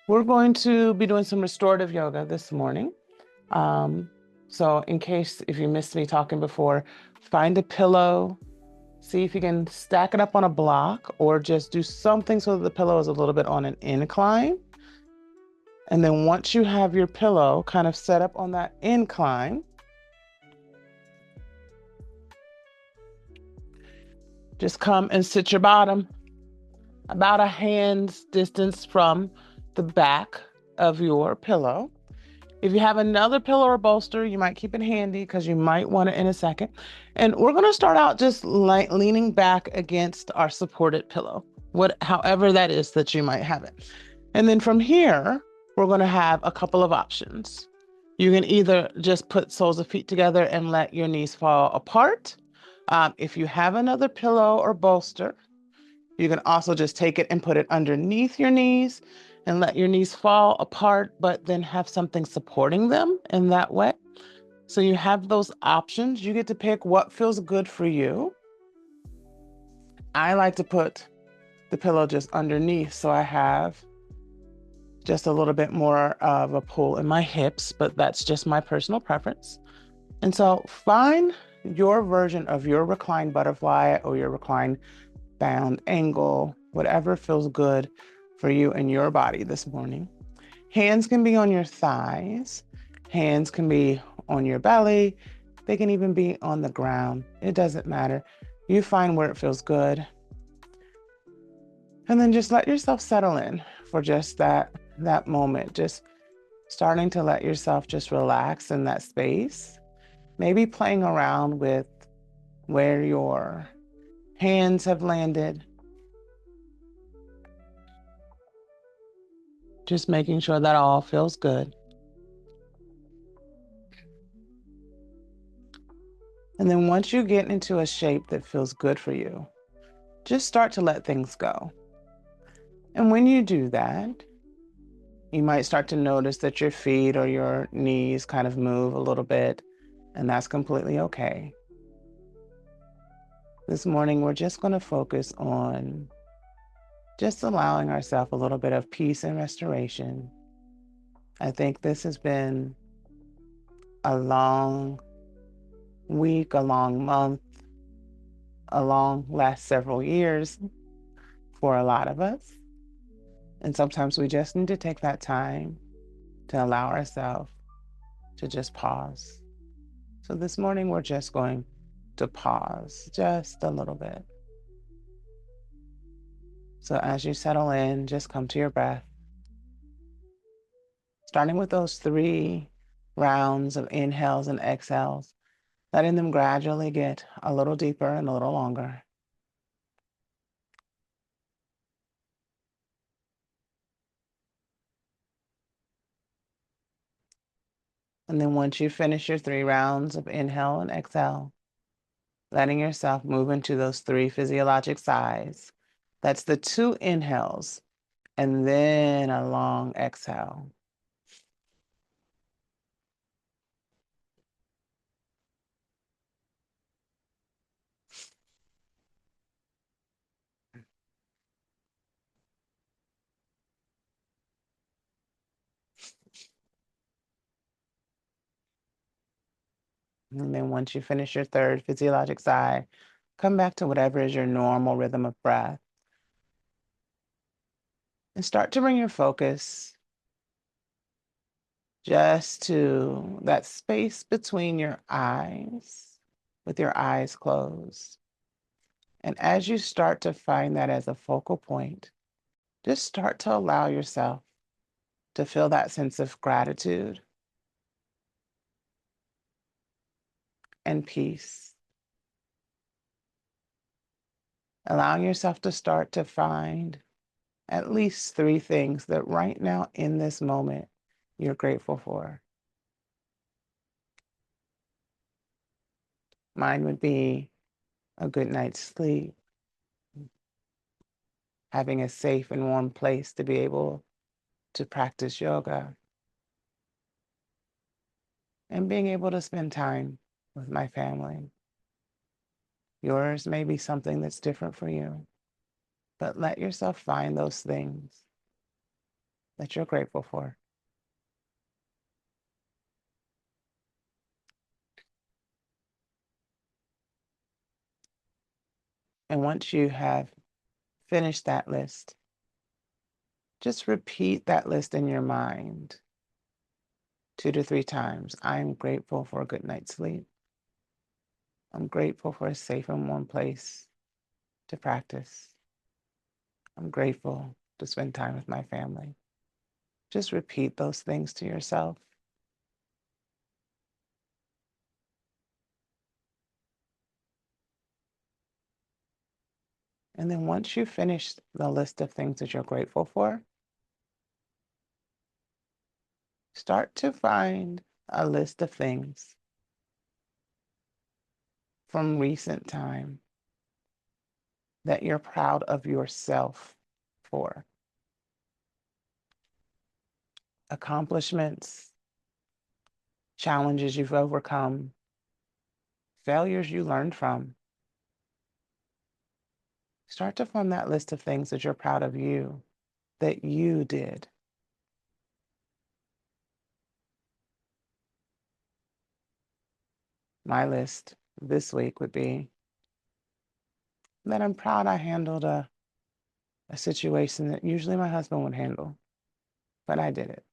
We're going to be doing some restorative yoga this morning. So in case if you missed me talking before, find a pillow, see if you can stack it up on a block or just do something so that the pillow is a little bit on an incline. And then once you have your pillow kind of set up on that incline, just come and sit your bottom about a hand's distance from the back of your pillow. If you have another pillow or bolster, you might keep it handy because you might want it in a second. And we're going to start out just leaning back against our supported pillow, however that is that you might have it. And then from here, we're going to have a couple of options. You can either just put soles of feet together and let your knees fall apart. If you have another pillow or bolster, you can also just take it and put it underneath your knees and let your knees fall apart, but then have something supporting them in that way. So you have those options. You get to pick what feels good for you. I like to put the pillow just underneath so I have just a little bit more of a pull in my hips, but that's just my personal preference. And so find your version of your reclined butterfly or your reclined bound angle, whatever feels good for you and your body this morning. Hands can be on your thighs. Hands can be on your belly. They can even be on the ground. It doesn't matter. You find where it feels good. And then just let yourself settle in for just that moment. Just starting to let yourself just relax in that space. Maybe playing around with where your hands have landed. Just making sure that all feels good. And then once you get into a shape that feels good for you, just start to let things go. And when you do that, you might start to notice that your feet or your knees kind of move a little bit, and that's completely okay. This morning, we're just going to focus on just allowing ourselves a little bit of peace and restoration. I think this has been a long week, a long month, a long last several years for a lot of us. And sometimes we just need to take that time to allow ourselves to just pause. So this morning, we're just going to pause just a little bit. So as you settle in, just come to your breath, starting with those 3 rounds of inhales and exhales, letting them gradually get a little deeper and a little longer. And then once you finish your 3 rounds of inhale and exhale, letting yourself move into those 3 physiologic sighs. That's the 2 inhales and then a long exhale. And then once you finish your 3rd physiologic sigh, come back to whatever is your normal rhythm of breath. And start to bring your focus just to that space between your eyes, with your eyes closed. And as you start to find that as a focal point, just start to allow yourself to feel that sense of gratitude and peace. Allowing yourself to start to find at least 3 things that right now in this moment you're grateful for. Mine would be a good night's sleep, having a safe and warm place to be able to practice yoga, and being able to spend time with my family. Yours may be something that's different for you, but let yourself find those things that you're grateful for. And once you have finished that list, just repeat that list in your mind 2 to 3 times. I'm grateful for a good night's sleep. I'm grateful for a safe and warm place to practice. I'm grateful to spend time with my family. Just repeat those things to yourself. And then once you finish the list of things that you're grateful for, start to find a list of things from recent time that you're proud of yourself for. Accomplishments, challenges you've overcome, failures you learned from. Start to form that list of things that you're proud of you, that you did. My list this week would be that I'm proud I handled a situation that usually my husband would handle, but I did it.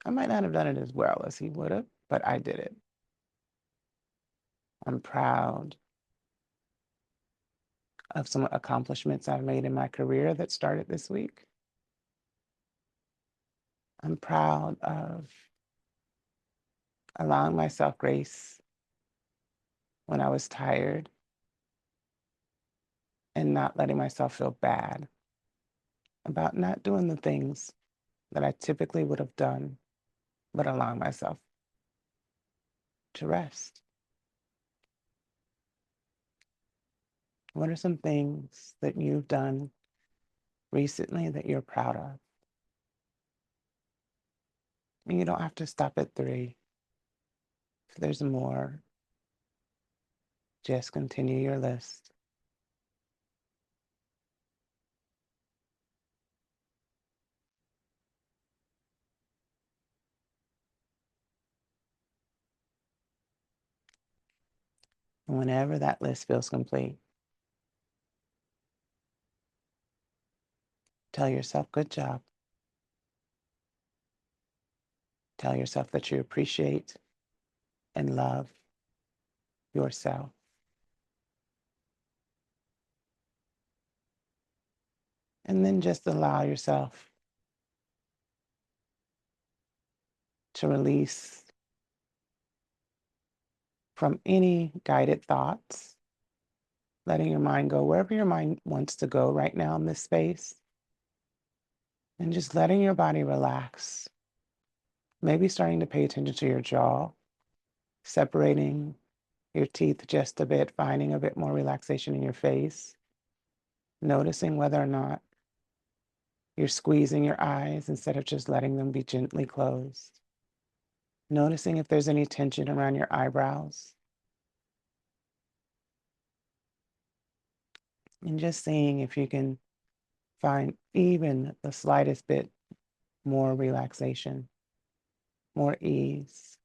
I might not have done it as well as he would have, but I did it. I'm proud of some accomplishments I've made in my career that started this week. I'm proud of allowing myself grace when I was tired and not letting myself feel bad about not doing the things that I typically would have done, but allowing myself to rest. What are some things that you've done recently that you're proud of? And you don't have to stop at 3. If there's more, just continue your list. And whenever that list feels complete, tell yourself, good job. Tell yourself that you appreciate and love yourself. And then just allow yourself to release from any guided thoughts, letting your mind go wherever your mind wants to go right now in this space, and just letting your body relax. Maybe starting to pay attention to your jaw, separating your teeth just a bit, finding a bit more relaxation in your face, noticing whether or not you're squeezing your eyes instead of just letting them be gently closed. Noticing if there's any tension around your eyebrows. And just seeing if you can find even the slightest bit more relaxation, more ease,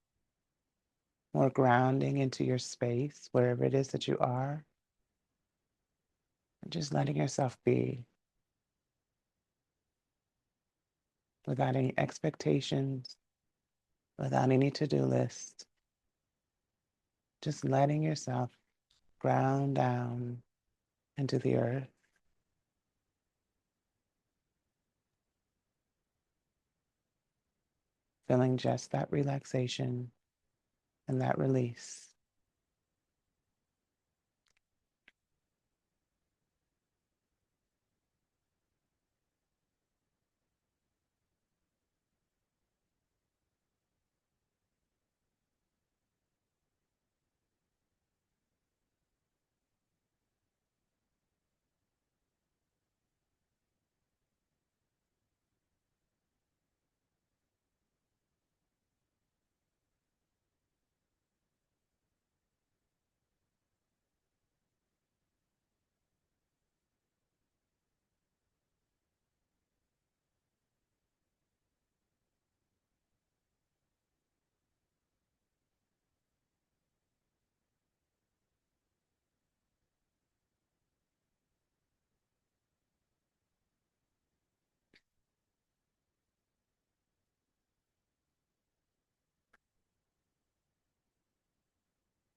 more grounding into your space, wherever it is that you are. And just letting yourself be without any expectations, without any to-do list. Just letting yourself ground down into the earth. Feeling just that relaxation and that release.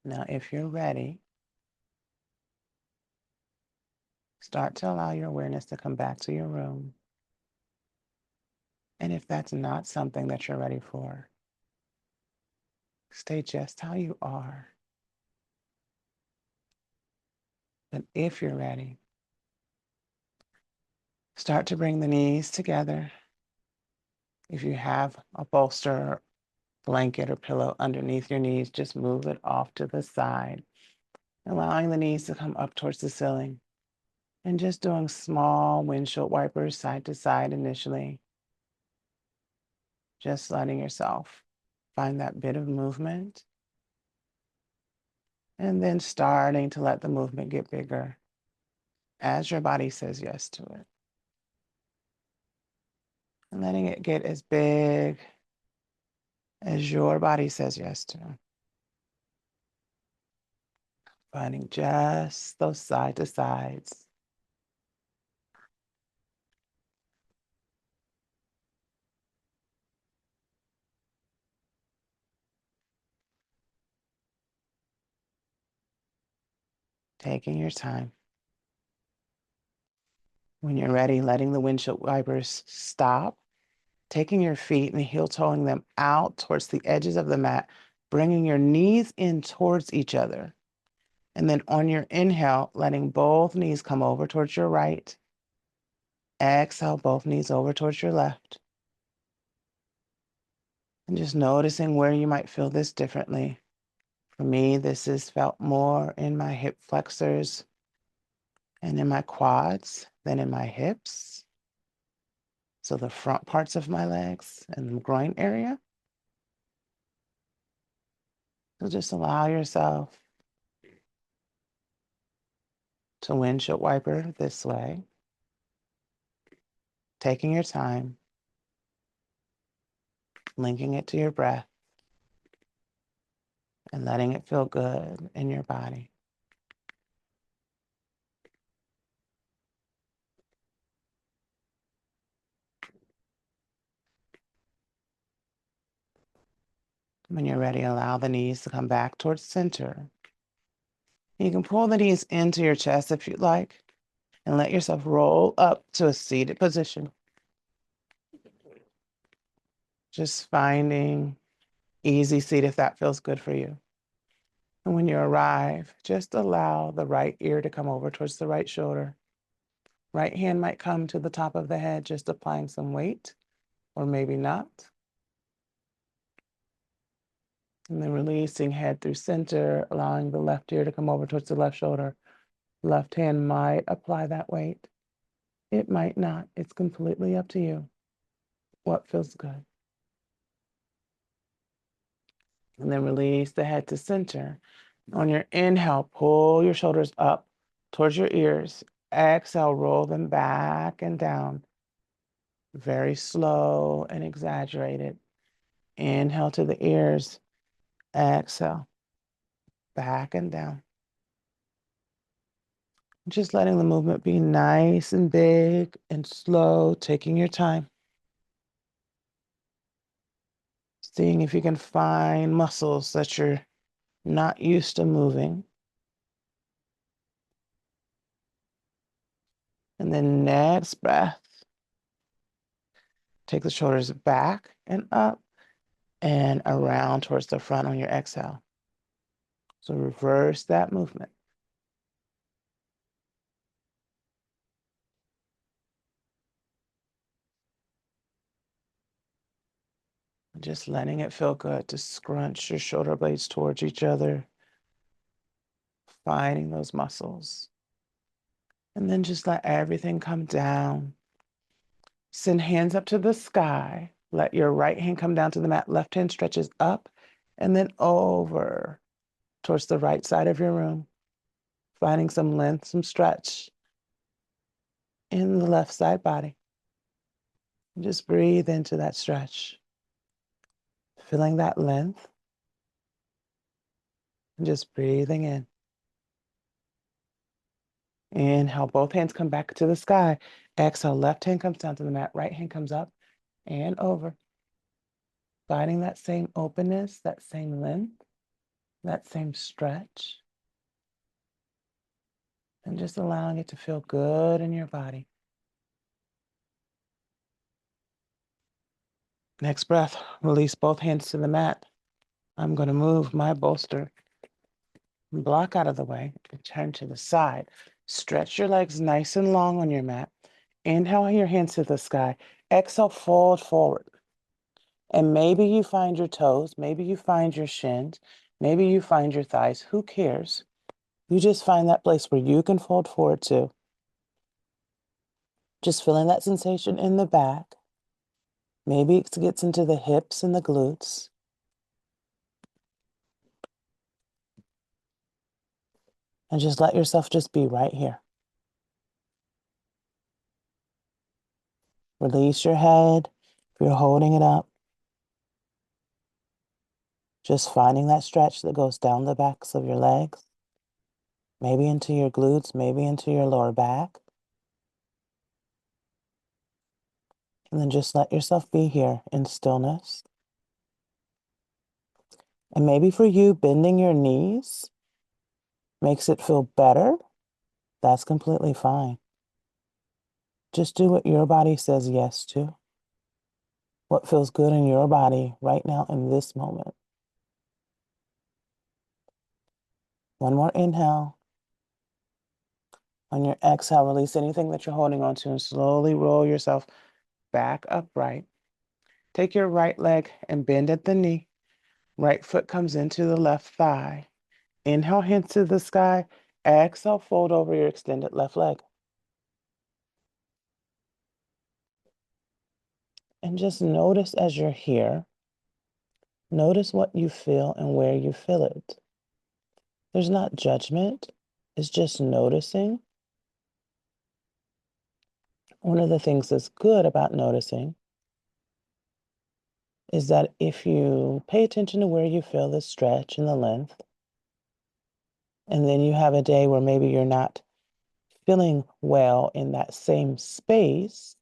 Now, if you're ready, start to allow your awareness to come back to your room. And if that's not something that you're ready for, stay just how you are. But if you're ready, start to bring the knees together. If you have a bolster, blanket, or pillow underneath your knees, just move it off to the side, allowing the knees to come up towards the ceiling. And just doing small windshield wipers side to side initially. Just letting yourself find that bit of movement. And then starting to let the movement get bigger as your body says yes to it. And letting it get as big as your body says yes to. Finding just those side to sides. Taking your time. When you're ready, letting the windshield wipers stop, taking your feet and heel toeing them out towards the edges of the mat, bringing your knees in towards each other. And then on your inhale, letting both knees come over towards your right. Exhale, both knees over towards your left. And just noticing where you might feel this differently. For me, this is felt more in my hip flexors and in my quads than in my hips. So the front parts of my legs and the groin area. So just allow yourself to windshield wiper this way, taking your time, linking it to your breath, and letting it feel good in your body. When you're ready, allow the knees to come back towards center. You can pull the knees into your chest if you'd like, and let yourself roll up to a seated position. Just finding easy seat if that feels good for you. And when you arrive, just allow the right ear to come over towards the right shoulder. Right hand might come to the top of the head, just applying some weight, or maybe not. And then releasing head through center, allowing the left ear to come over towards the left shoulder. Left hand might apply that weight. It might not. It's completely up to you. What feels good? And then release the head to center. On your inhale, pull your shoulders up towards your ears. Exhale, roll them back and down. Very slow and exaggerated. Inhale to the ears. Exhale, back and down. Just letting the movement be nice and big and slow, taking your time. Seeing if you can find muscles that you're not used to moving. And then next breath, take the shoulders back and up and around towards the front on your exhale. So reverse that movement. Just letting it feel good to scrunch your shoulder blades towards each other, finding those muscles. And then just let everything come down. Send hands up to the sky. Let your right hand come down to the mat. Left hand stretches up and then over towards the right side of your room. Finding some length, some stretch in the left side body. Just breathe into that stretch. Feeling that length. And just breathing in. Inhale, both hands come back to the sky. Exhale, left hand comes down to the mat. Right hand comes up and over. Finding that same openness, that same length. that same stretch, and just allowing it to feel good in your body. Next breath, release both hands to the mat. I'm going to move my bolster, block out of the way, and turn to the side. Stretch your legs nice and long on your mat. Inhale your hands to the sky. Exhale, fold forward. And maybe you find your toes, maybe you find your shins, maybe you find your thighs. Who cares? You just find that place where you can fold forward to. Just feeling that sensation in the back. Maybe it gets into the hips and the glutes. And just let yourself just be right here. Release your head if you're holding it up. Just finding that stretch that goes down the backs of your legs. Maybe into your glutes, maybe into your lower back. And then just let yourself be here in stillness. And maybe for you, bending your knees makes it feel better. That's completely fine. Just do what your body says yes to. What feels good in your body right now in this moment. One more inhale. On your exhale, release anything that you're holding on to and slowly roll yourself back upright. Take your right leg and bend at the knee. Right foot comes into the left thigh. Inhale, hands to the sky. Exhale, fold over your extended left leg. And just notice as you're here, notice what you feel and where you feel it. There's not judgment. It's just noticing. One of the things that's good about noticing is that if you pay attention to where you feel the stretch and the length, and then you have a day where maybe you're not feeling well in that same space,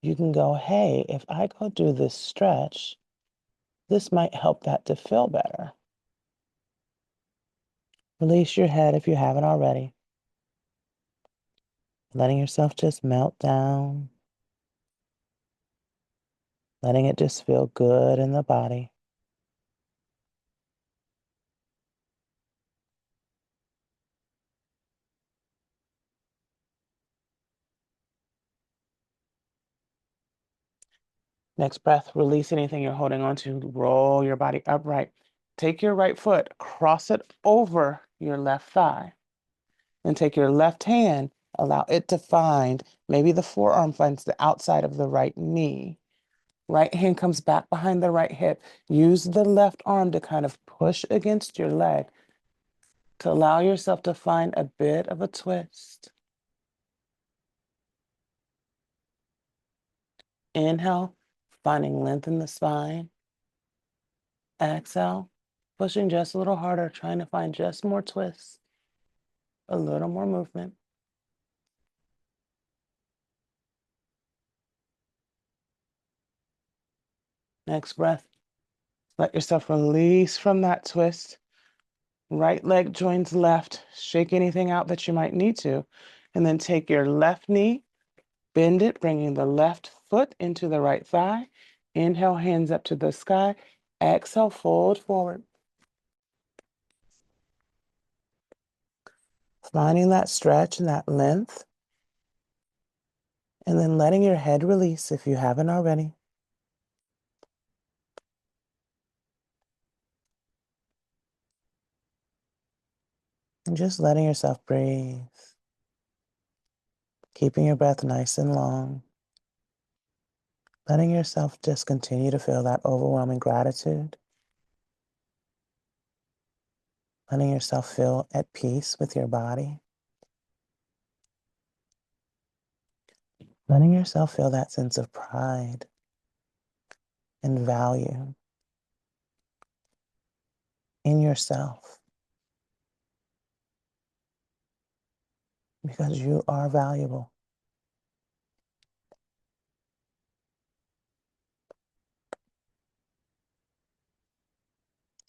you can go, hey, if I go do this stretch, this might help that to feel better. Release your head if you haven't already. Letting yourself just melt down. Letting it just feel good in the body. Next breath, release anything you're holding on to. Roll your body upright. Take your right foot, cross it over your left thigh. Then take your left hand, allow it to find, maybe the forearm finds the outside of the right knee. Right hand comes back behind the right hip. Use the left arm to kind of push against your leg to allow yourself to find a bit of a twist. Inhale, finding length in the spine. Exhale, pushing just a little harder, trying to find just more twists, a little more movement. Next breath, let yourself release from that twist. Right leg joins left. Shake anything out that you might need to. And then take your left knee, bend it, bringing the left foot into the right thigh. Inhale, hands up to the sky. Exhale, fold forward. Finding that stretch and that length. And then letting your head release if you haven't already. And just letting yourself breathe. Keeping your breath nice and long. Letting yourself just continue to feel that overwhelming gratitude. Letting yourself feel at peace with your body. Letting yourself feel that sense of pride and value in yourself. Because you are valuable.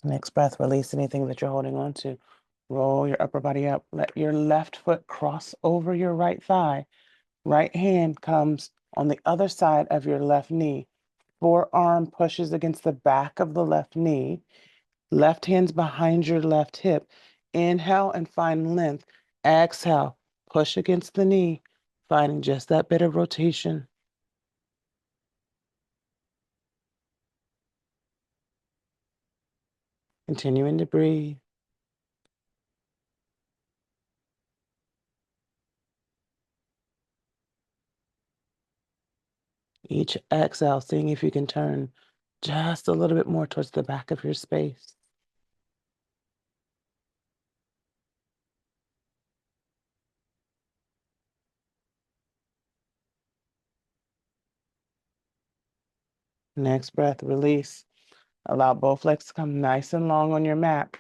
Next breath, release anything that you're holding on to. Roll your upper body up. Let your left foot cross over your right thigh. Right hand comes on the other side of your left knee. Forearm pushes against the back of the left knee. Left hand's behind your left hip. Inhale and find length. Exhale, push against the knee, finding just that bit of rotation. Continuing to breathe. Each exhale, seeing if you can turn just a little bit more towards the back of your space. Next breath, release. Allow both legs to come nice and long on your mat.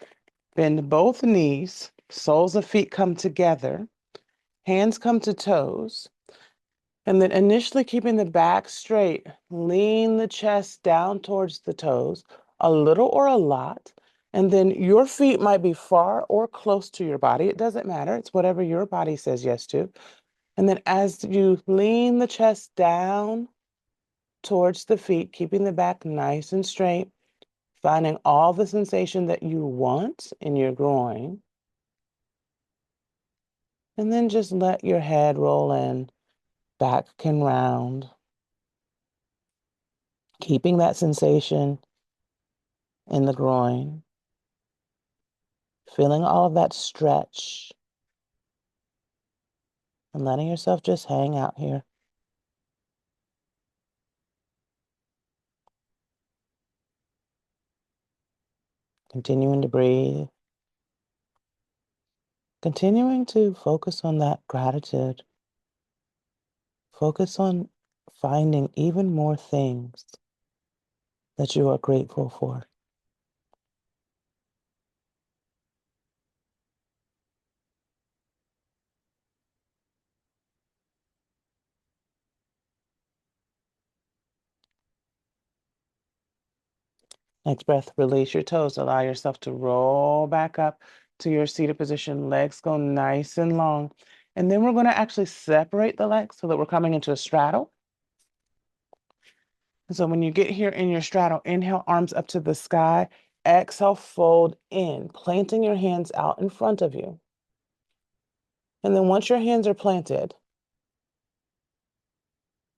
Bend both knees, soles of feet come together, hands come to toes. And then initially keeping the back straight, lean the chest down towards the toes, a little or a lot. And then your feet might be far or close to your body. It doesn't matter. It's whatever your body says yes to. And then as you lean the chest down towards the feet, keeping the back nice and straight, finding all the sensation that you want in your groin. And then just let your head roll in, back can round. Keeping that sensation in the groin, feeling all of that stretch, and letting yourself just hang out here. Continuing to breathe, continuing to focus on that gratitude, focus on finding even more things that you are grateful for. Next breath, release your toes. Allow yourself to roll back up to your seated position. Legs go nice and long. And then we're going to actually separate the legs so that we're coming into a straddle. And so when you get here in your straddle, inhale, arms up to the sky. Exhale, fold in, planting your hands out in front of you. And then once your hands are planted,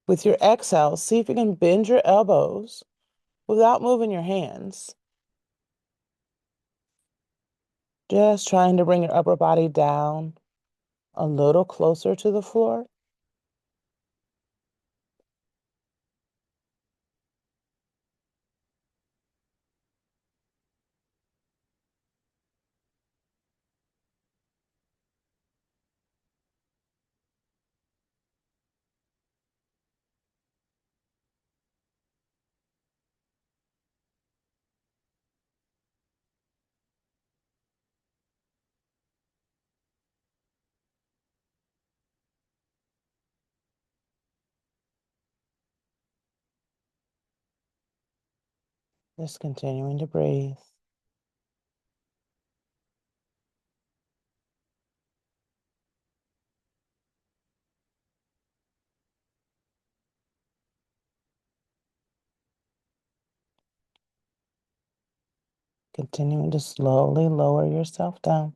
with your exhale, see if you can bend your elbows without moving your hands. Just trying to bring your upper body down a little closer to the floor. Just continuing to breathe. Continuing to slowly lower yourself down.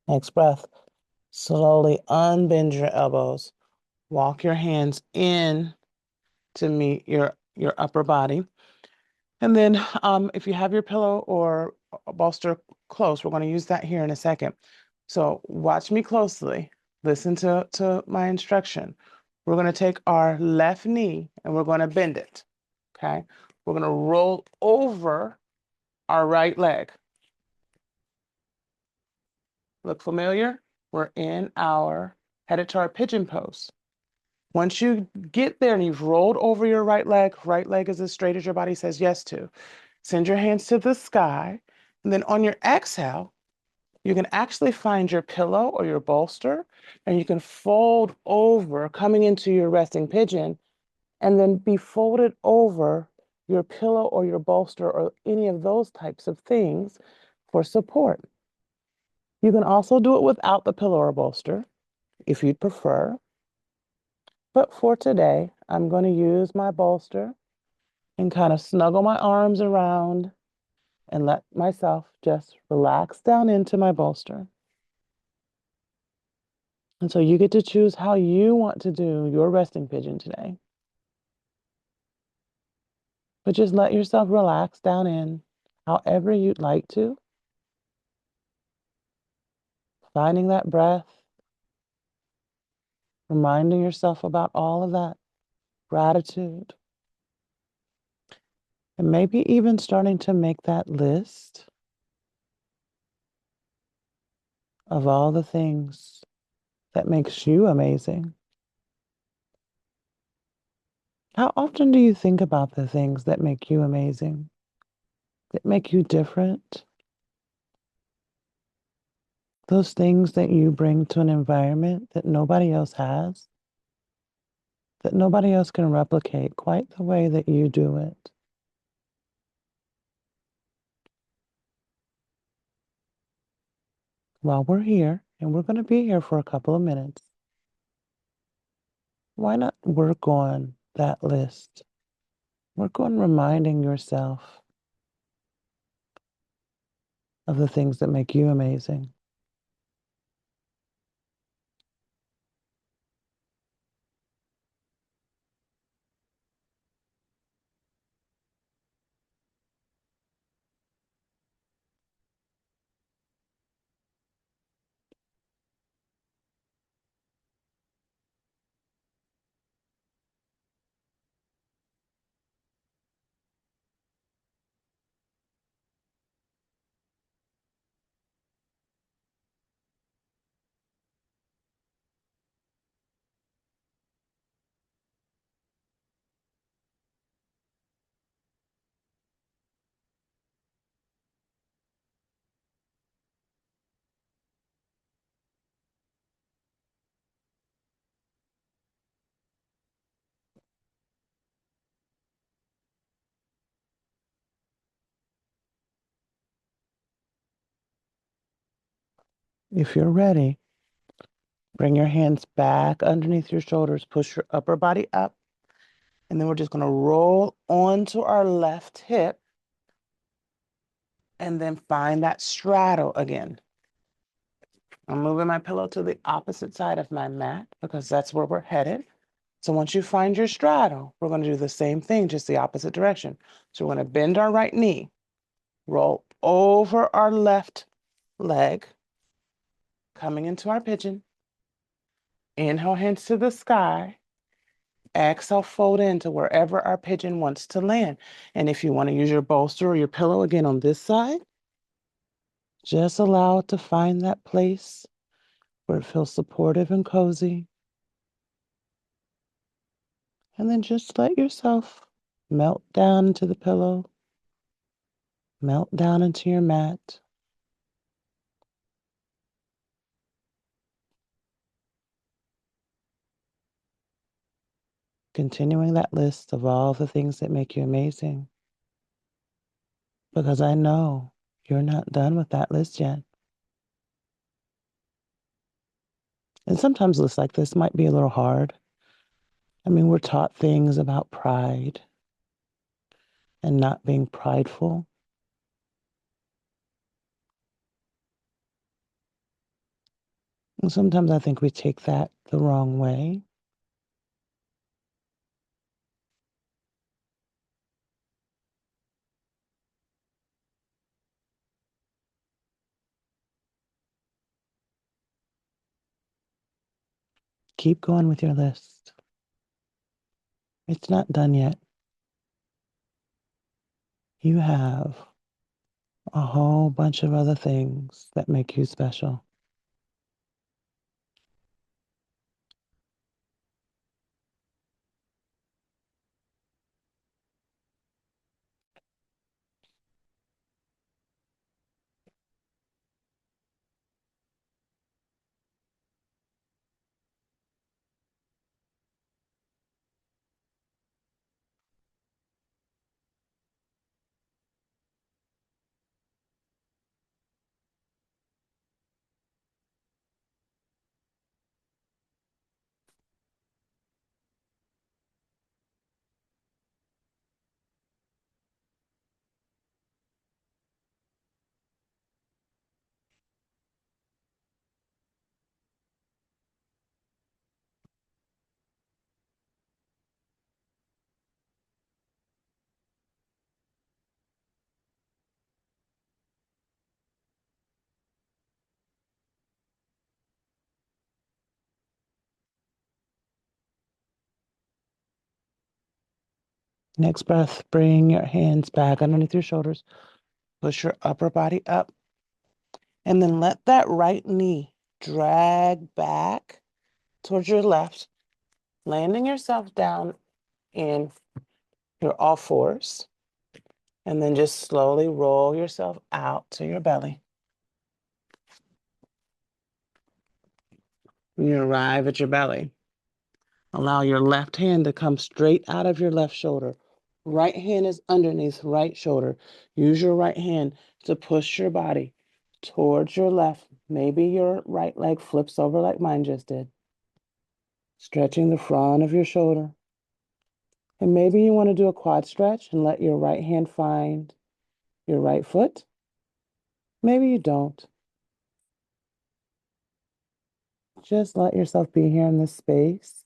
Next breath, slowly unbend your elbows. Walk your hands in to meet your upper body. And then if you have your pillow or a bolster close, we're going to use that here in a second. So watch me closely. Listen to my instruction. We're going to take our left knee and we're going to bend it. Okay. We're going to roll over our right leg. Look familiar? We're in our headed to our pigeon pose. Once you get there and you've rolled over your right leg is as straight as your body says yes to. Send your hands to the sky. And then on your exhale, you can actually find your pillow or your bolster, and you can fold over, coming into your resting pigeon, and then be folded over your pillow or your bolster or any of those types of things for support. You can also do it without the pillow or bolster if you'd prefer. But for today, I'm going to use my bolster and kind of snuggle my arms around and let myself just relax down into my bolster. And so you get to choose how you want to do your resting pigeon today. But just let yourself relax down in however you'd like to, finding that breath, reminding yourself about all of that gratitude, and maybe even starting to make that list of all the things that makes you amazing. How often do you think about the things that make you amazing, that make you different? Those things that you bring to an environment that nobody else has, that nobody else can replicate quite the way that you do it. While we're here, and we're going to be here for a couple of minutes, why not work on that list? Work on reminding yourself of the things that make you amazing. If you're ready, bring your hands back underneath your shoulders, push your upper body up, and then we're just going to roll onto our left hip and then find that straddle again. I'm moving my pillow to the opposite side of my mat because that's where we're headed. So once you find your straddle, we're going to do the same thing, just the opposite direction. So we're going to bend our right knee, roll over our left leg, coming into our pigeon. Inhale, hands to the sky. Exhale, fold into wherever our pigeon wants to land. And if you want to use your bolster or your pillow again on this side, just allow it to find that place where it feels supportive and cozy. And then just let yourself melt down into the pillow, melt down into your mat. Continuing that list of all the things that make you amazing. Because I know you're not done with that list yet. And sometimes lists like this might be a little hard. I mean, we're taught things about pride and not being prideful. And sometimes I think we take that the wrong way. Keep going with your list. It's not done yet. You have a whole bunch of other things that make you special. Next breath, bring your hands back underneath your shoulders. Push your upper body up. And then let that right knee drag back towards your left, landing yourself down in your all fours. And then just slowly roll yourself out to your belly. When you arrive at your belly, allow your left hand to come straight out of your left shoulder. Right hand is underneath right shoulder. Use your right hand to push your body towards your left. Maybe your right leg flips over like mine just did. Stretching the front of your shoulder. And maybe you want to do a quad stretch and let your right hand find your right foot. Maybe you don't. Just let yourself be here in this space.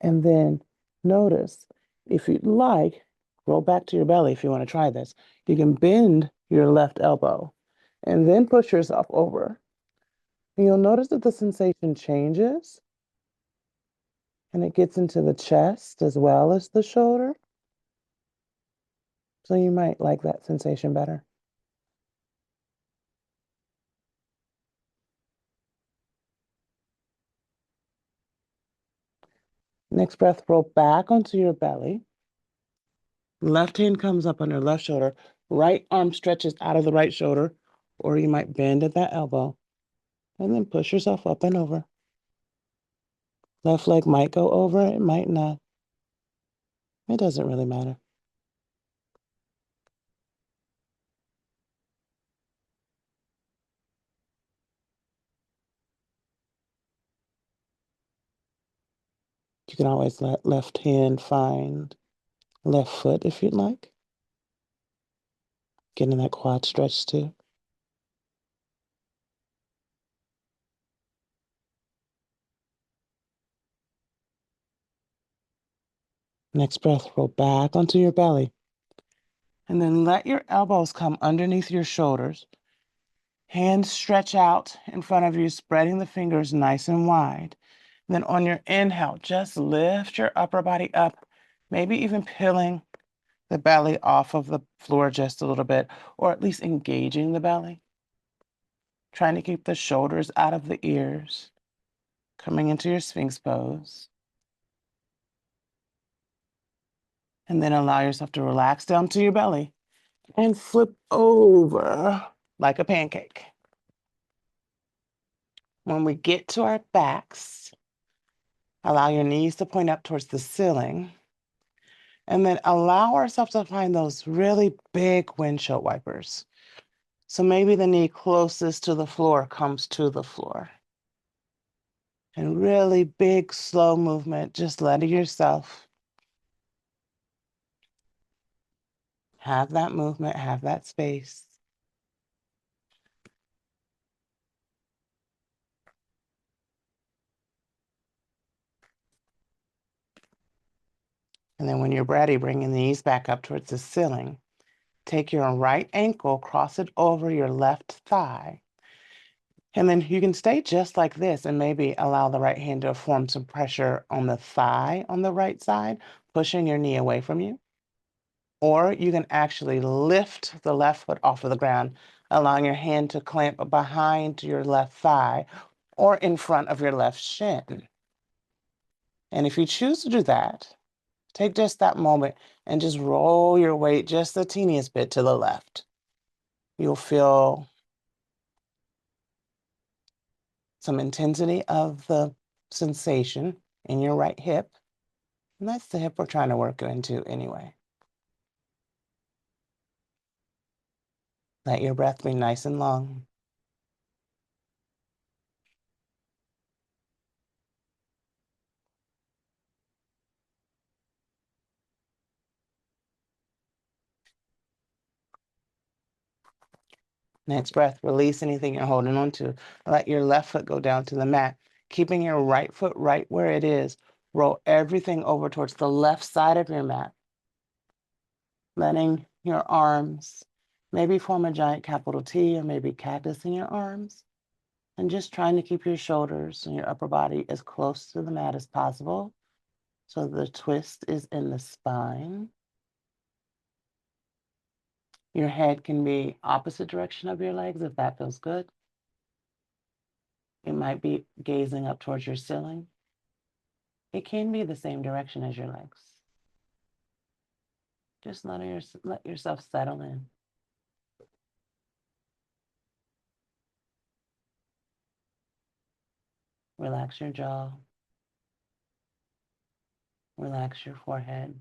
And then notice, if you'd like, roll back to your belly if you want to try this. You can bend your left elbow and then push yourself over. And you'll notice that the sensation changes and it gets into the chest as well as the shoulder. So you might like that sensation better. Next breath, roll back onto your belly. Left hand comes up under left shoulder. Right arm stretches out of the right shoulder, or you might bend at that elbow. And then push yourself up and over. Left leg might go over, it might not. It doesn't really matter. You can always let left hand find left foot if you'd like. Getting that quad stretch too. Next breath, roll back onto your belly. And then let your elbows come underneath your shoulders. Hands stretch out in front of you, spreading the fingers nice and wide. And then on your inhale, just lift your upper body up, maybe even peeling the belly off of the floor just a little bit, or at least engaging the belly. Trying to keep the shoulders out of the ears, coming into your Sphinx pose. And then allow yourself to relax down to your belly and flip over like a pancake. When we get to our backs, allow your knees to point up towards the ceiling. And then allow ourselves to find those really big windshield wipers. So maybe the knee closest to the floor comes to the floor. And really big, slow movement, just letting yourself have that movement, have that space. And then when you're ready, bring your knees back up towards the ceiling. Take your right ankle, cross it over your left thigh. And then you can stay just like this and maybe allow the right hand to form some pressure on the thigh on the right side, pushing your knee away from you. Or you can actually lift the left foot off of the ground, allowing your hand to clamp behind your left thigh or in front of your left shin. And if you choose to do that, take just that moment and just roll your weight just the teeniest bit to the left. You'll feel some intensity of the sensation in your right hip. And that's the hip we're trying to work into anyway. Let your breath be nice and long. Next breath, release anything you're holding on to. Let your left foot go down to the mat, keeping your right foot right where it is. Roll everything over towards the left side of your mat. Letting your arms maybe form a giant capital T or maybe cactus in your arms. And just trying to keep your shoulders and your upper body as close to the mat as possible. So the twist is in the spine. Your head can be opposite direction of your legs if that feels good. It might be gazing up towards your ceiling. It can be the same direction as your legs. Just let yourself settle in. Relax your jaw. Relax your forehead.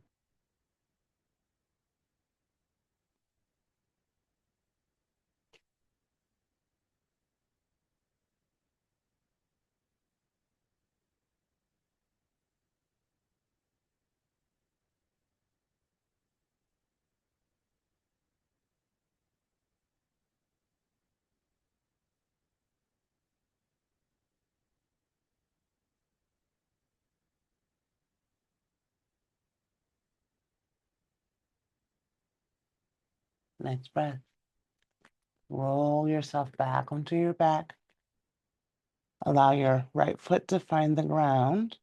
Next breath. Roll yourself back onto your back. Allow your right foot to find the ground.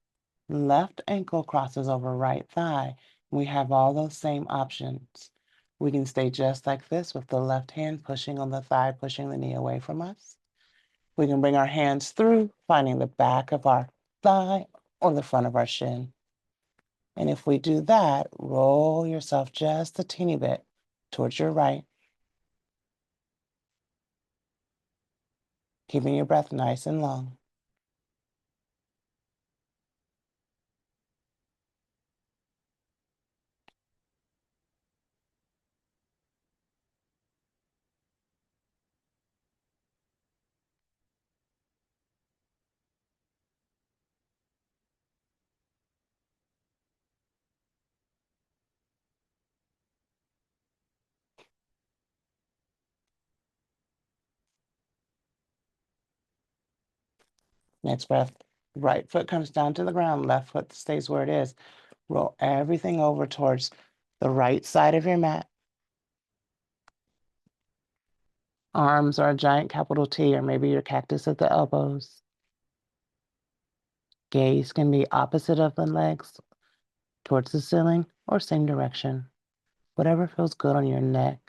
Left ankle crosses over right thigh. We have all those same options. We can stay just like this with the left hand pushing on the thigh, pushing the knee away from us. We can bring our hands through, finding the back of our thigh or the front of our shin. And if we do that, roll yourself just a teeny bit towards your right, keeping your breath nice and long. Next breath, right foot comes down to the ground, left foot stays where it is. Roll everything over towards the right side of your mat. Arms are a giant capital T, or maybe your cactus at the elbows. Gaze can be opposite of the legs, towards the ceiling, or same direction. Whatever feels good on your neck.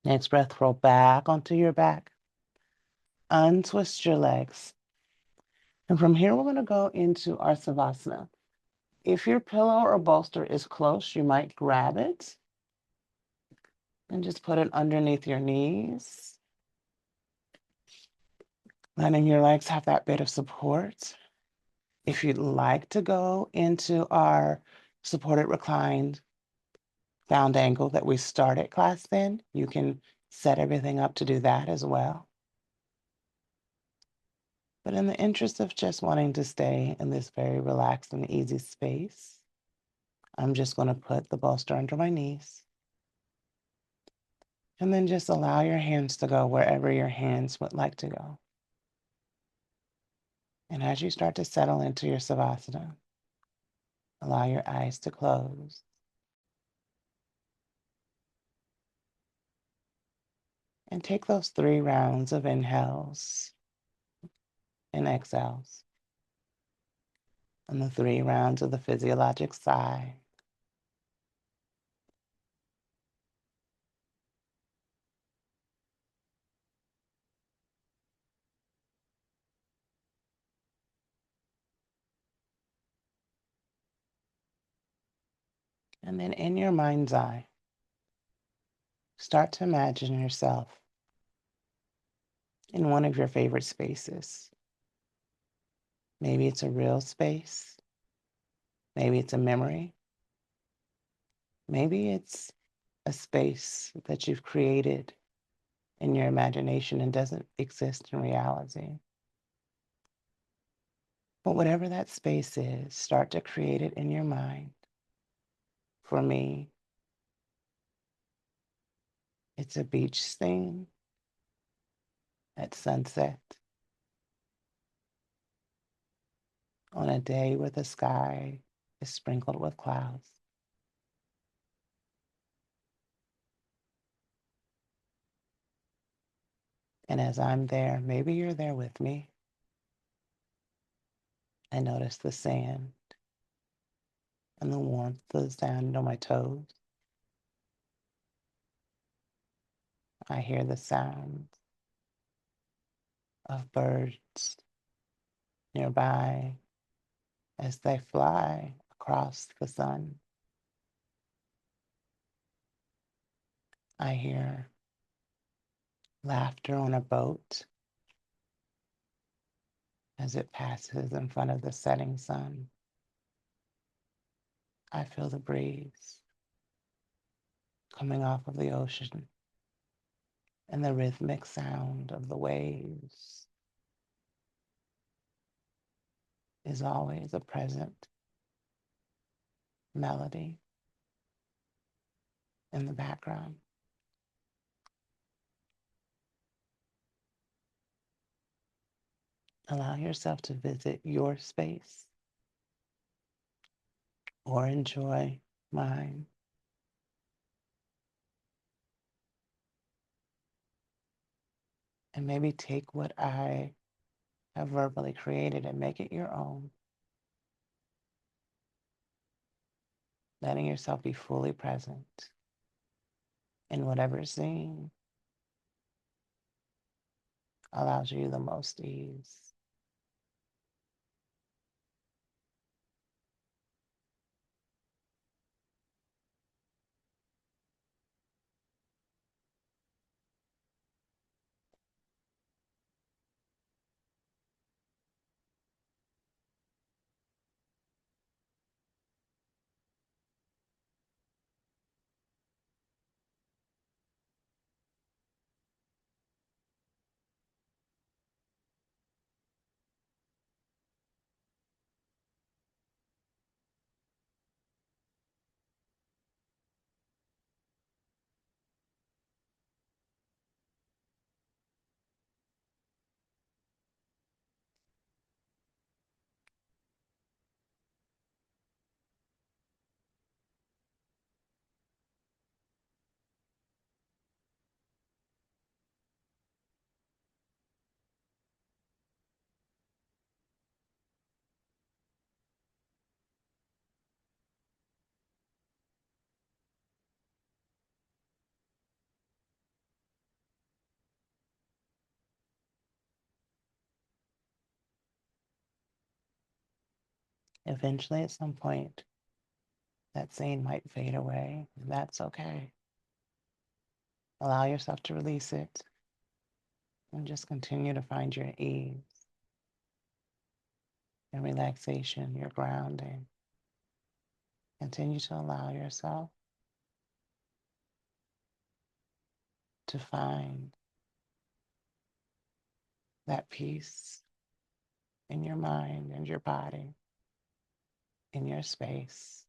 Next breath, roll back onto your back. Untwist your legs. And from here, we're going to go into our Savasana. If your pillow or bolster is close, you might grab it and just put it underneath your knees, letting your legs have that bit of support. If you'd like to go into our supported reclined bound angle that we started class in, you can set everything up to do that as well. But in the interest of just wanting to stay in this very relaxed and easy space, I'm just going to put the bolster under my knees. And then just allow your hands to go wherever your hands would like to go. And as you start to settle into your Savasana, allow your eyes to close. And take those 3 rounds of inhales and exhales. And the 3 rounds of the physiologic sigh. And then in your mind's eye, start to imagine yourself in one of your favorite spaces. Maybe it's a real space. Maybe it's a memory. Maybe it's a space that you've created in your imagination and doesn't exist in reality. But whatever that space is, start to create it in your mind. For me, it's a beach scene at sunset on a day where the sky is sprinkled with clouds. And as I'm there, maybe you're there with me. I notice the sand and the warmth of the sand on my toes. I hear the sound of birds nearby as they fly across the sun. I hear laughter on a boat as it passes in front of the setting sun. I feel the breeze coming off of the ocean and the rhythmic sound of the waves is always a present melody in the background. Allow yourself to visit your space or enjoy mine. And maybe take what I have verbally created and make it your own. Letting yourself be fully present in whatever scene allows you the most ease. Eventually, at some point, that scene might fade away, and that's okay. Allow yourself to release it and just continue to find your ease and relaxation, your grounding. Continue to allow yourself to find that peace in your mind and your body, in your space.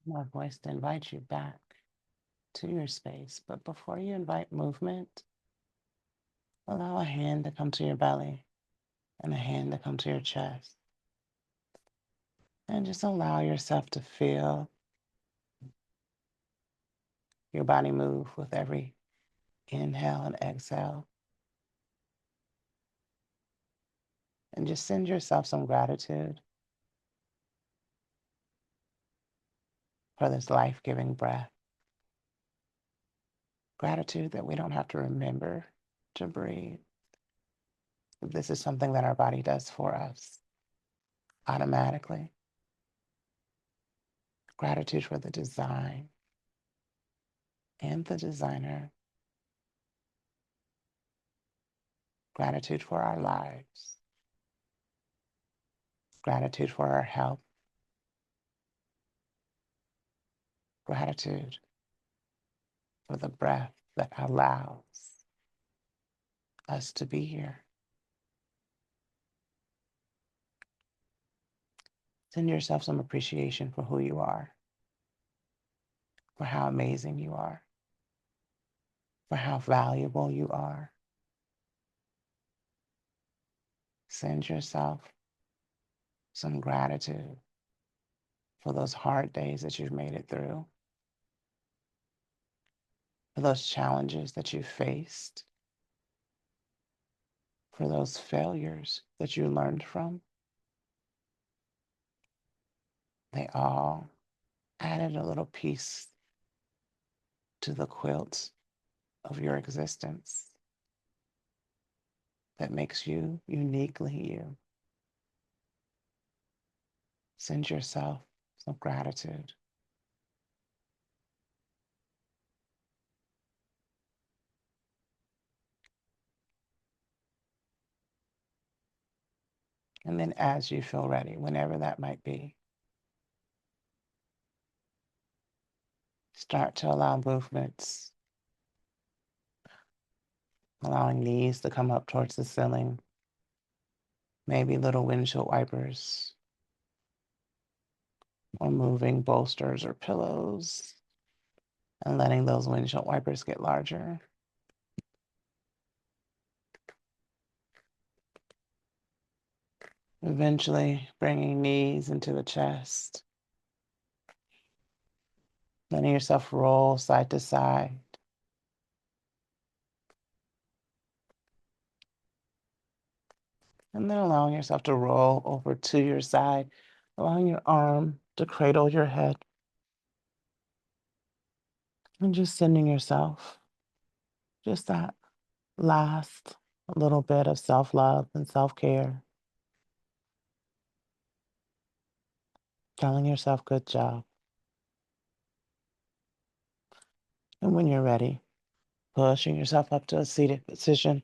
My voice to invite you back to your space. But before you invite movement, allow a hand to come to your belly and a hand to come to your chest. And just allow yourself to feel your body move with every inhale and exhale. And just send yourself some gratitude for this life-giving breath. Gratitude that we don't have to remember to breathe. This is something that our body does for us automatically. Gratitude for the design and the designer. Gratitude for our lives. Gratitude for our health. Gratitude for the breath that allows us to be here. Send yourself some appreciation for who you are, for how amazing you are, for how valuable you are. Send yourself some gratitude for those hard days that you've made it through, for those challenges that you faced, for those failures that you learned from. They all added a little piece to the quilt of your existence that makes you uniquely you. Send yourself some gratitude. And then as you feel ready, whenever that might be, start to allow movements, allowing knees to come up towards the ceiling, maybe little windshield wipers, or moving bolsters or pillows, and letting those windshield wipers get larger. Eventually bringing knees into the chest, letting yourself roll side to side. And then allowing yourself to roll over to your side, allowing your arm to cradle your head. And just sending yourself just that last little bit of self-love and self-care. Telling yourself, good job. And when you're ready, pushing yourself up to a seated position.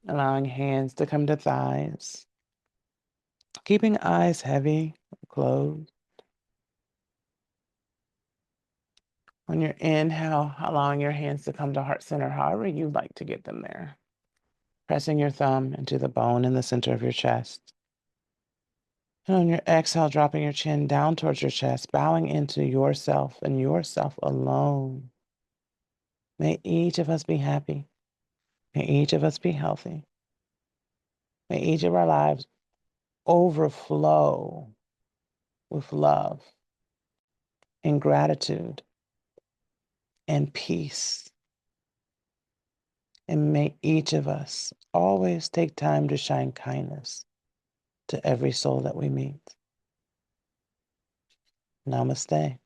Allowing hands to come to thighs. Keeping eyes heavy, closed. On your inhale, allowing your hands to come to heart center, however you'd like to get them there. Pressing your thumb into the bone in the center of your chest. And on your exhale, dropping your chin down towards your chest, bowing into yourself and yourself alone. May each of us be happy. May each of us be healthy. May each of our lives overflow with love and gratitude and peace. And may each of us always take time to shine kindness to every soul that we meet. Namaste.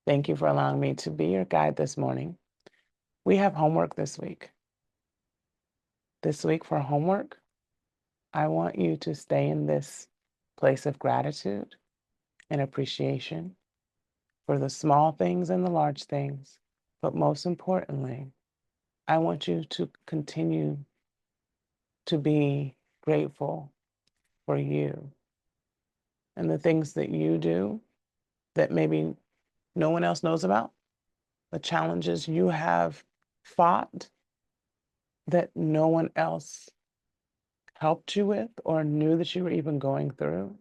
Thank you for allowing me to be your guide this morning. We have homework this week. This week for homework, I want you to stay in this place of gratitude and appreciation for the small things and the large things. But most importantly, I want you to continue to be grateful for you and the things that you do that maybe no one else knows about, the challenges you have fought, that no one else helped you with or knew that you were even going through,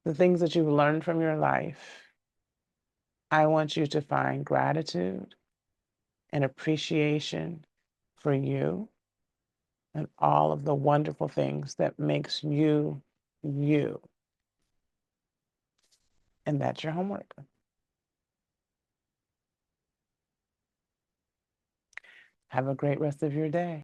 the things that you've learned from your life, I want you to find gratitude and appreciation for you and all of the wonderful things that makes you, you. And that's your homework. Have a great rest of your day.